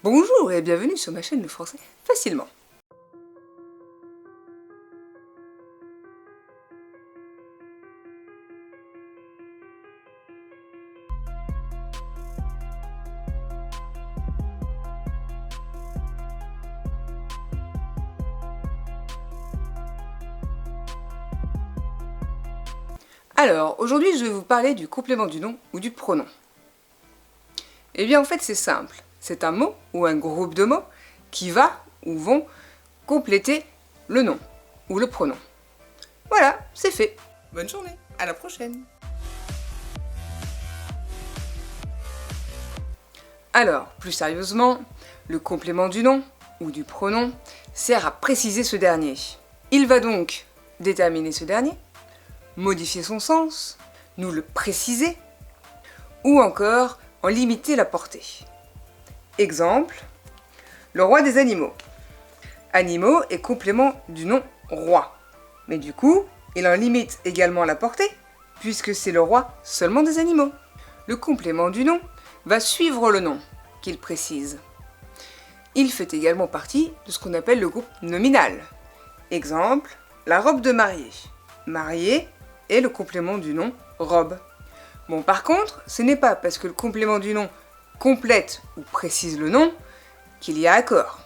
Bonjour et bienvenue sur ma chaîne Le Français Facilement. Alors, aujourd'hui je vais vous parler du complément du nom ou du pronom. Eh bien en fait c'est simple, c'est un mot ou un groupe de mots qui va ou vont compléter le nom ou le pronom. Voilà, c'est fait. Bonne journée, à la prochaine. Alors, plus sérieusement, le complément du nom ou du pronom sert à préciser ce dernier. Il va donc déterminer ce dernier, modifier son sens, nous le préciser, ou encore en limiter la portée. Exemple, le roi des animaux. Animaux est complément du nom roi, mais du coup, il en limite également la portée, puisque c'est le roi seulement des animaux. Le complément du nom va suivre le nom qu'il précise. Il fait également partie de ce qu'on appelle le groupe nominal. Exemple, la robe de mariée. Mariée est le complément du nom robe. Bon, par contre, ce n'est pas parce que le complément du nom complète ou précise le nom qu'il y a accord.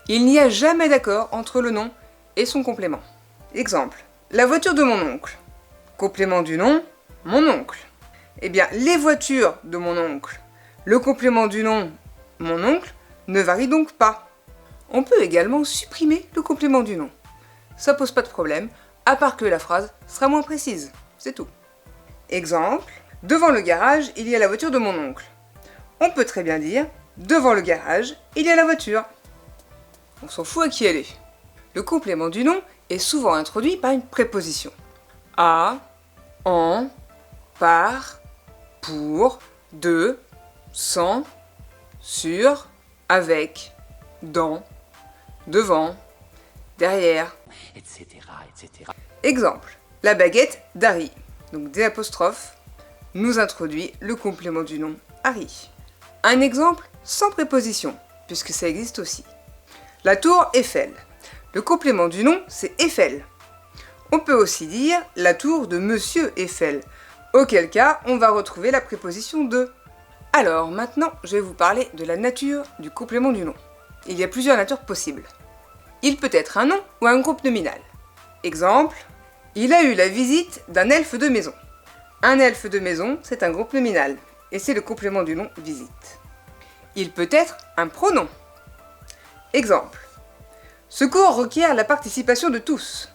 Il n'y a jamais d'accord entre le nom et son complément. Exemple, la voiture de mon oncle. Complément du nom, mon oncle. Eh bien, les voitures de mon oncle. Le complément du nom, mon oncle, ne varie donc pas. On peut également supprimer le complément du nom. Ça pose pas de problème, à part que la phrase sera moins précise, c'est tout. Exemple, devant le garage, il y a la voiture de mon oncle. On peut très bien dire, devant le garage, il y a la voiture. On s'en fout à qui elle est. Le complément du nom est souvent introduit par une préposition. À, en, par, pour, de, sans, sur, avec, dans, devant, derrière, etc. Exemple, la baguette d'Harry, donc D', nous introduit le complément du nom Harry. Un exemple sans préposition, puisque ça existe aussi. La tour Eiffel. Le complément du nom, c'est Eiffel. On peut aussi dire la tour de Monsieur Eiffel, auquel cas on va retrouver la préposition de. Alors maintenant, je vais vous parler de la nature du complément du nom. Il y a plusieurs natures possibles. Il peut être un nom ou un groupe nominal. Exemple, il a eu la visite d'un elfe de maison. Un elfe de maison, c'est un groupe nominal, et c'est le complément du nom visite. Il peut être un pronom. Exemple, ce cours requiert la participation de tous.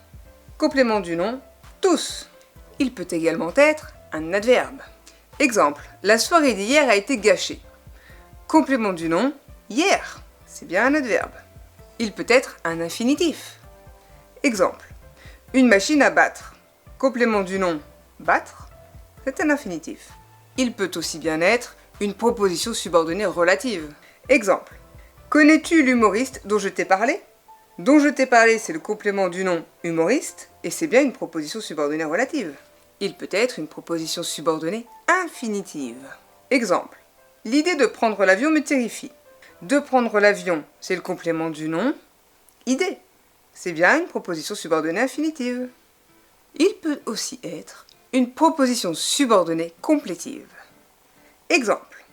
Complément du nom, tous. Il peut également être un adverbe. Exemple, la soirée d'hier a été gâchée. Complément du nom, hier. C'est bien un adverbe. Il peut être un infinitif. Exemple, une machine à battre. Complément du nom, battre. C'est un infinitif. Il peut aussi bien être une proposition subordonnée relative. Exemple, connais-tu l'humoriste dont je t'ai parlé ? Dont je t'ai parlé, c'est le complément du nom humoriste, et c'est bien une proposition subordonnée relative. Il peut être une proposition subordonnée infinitive. Exemple, l'idée de prendre l'avion me terrifie. De prendre l'avion, c'est le complément du nom idée. C'est bien une proposition subordonnée infinitive. Il peut aussi être une proposition subordonnée complétive. Exemple,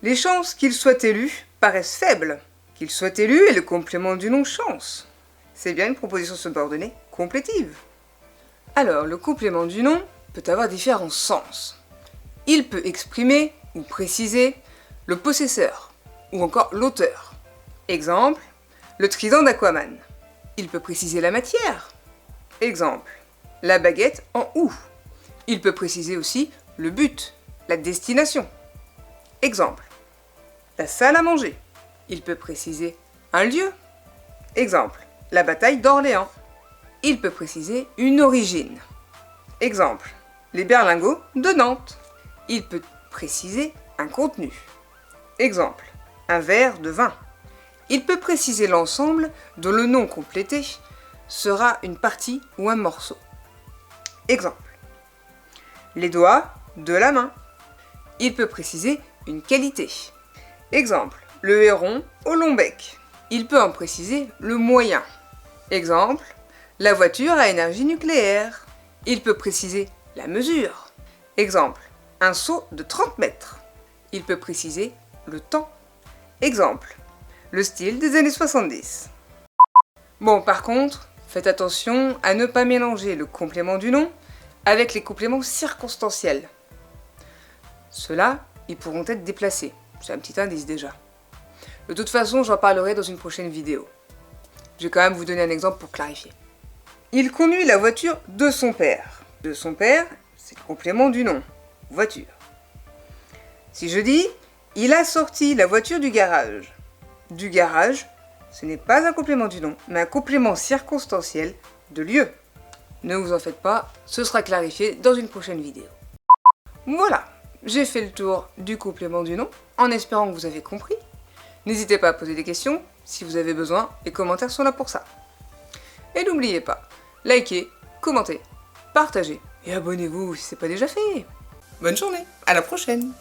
les chances qu'il soit élu paraissent faibles. Qu'il soit élu est le complément du nom chance. C'est bien une proposition subordonnée complétive. Alors, le complément du nom peut avoir différents sens. Il peut exprimer ou préciser le possesseur ou encore l'auteur. Exemple, le trident d'Aquaman. Il peut préciser la matière. Exemple, la baguette en houx. Il peut préciser aussi le but, la destination. Exemple, la salle à manger. Il peut préciser un lieu. Exemple, la bataille d'Orléans. Il peut préciser une origine. Exemple, les berlingots de Nantes. Il peut préciser un contenu. Exemple, un verre de vin. Il peut préciser l'ensemble dont le nom complété sera une partie ou un morceau. Exemple, les doigts de la main. Il peut préciser une qualité. Exemple, le héron au long bec. Il peut en préciser le moyen. Exemple, la voiture à énergie nucléaire. Il peut préciser la mesure. Exemple, un saut de 30 mètres. Il peut préciser le temps. Exemple, le style des années 70. Bon, par contre, faites attention à ne pas mélanger le complément du nom avec les compléments circonstanciels. Ceux-là, ils pourront être déplacés. C'est un petit indice déjà. De toute façon, j'en parlerai dans une prochaine vidéo. Je vais quand même vous donner un exemple pour clarifier. Il conduit la voiture de son père. De son père, c'est le complément du nom. Voiture. Si je dis, il a sorti la voiture du garage. Du garage, ce n'est pas un complément du nom, mais un complément circonstanciel de lieu. Ne vous en faites pas, ce sera clarifié dans une prochaine vidéo. Voilà, j'ai fait le tour du complément du nom, en espérant que vous avez compris. N'hésitez pas à poser des questions, si vous avez besoin, les commentaires sont là pour ça. Et n'oubliez pas, likez, commentez, partagez et abonnez-vous si ce n'est pas déjà fait. Bonne journée, à la prochaine!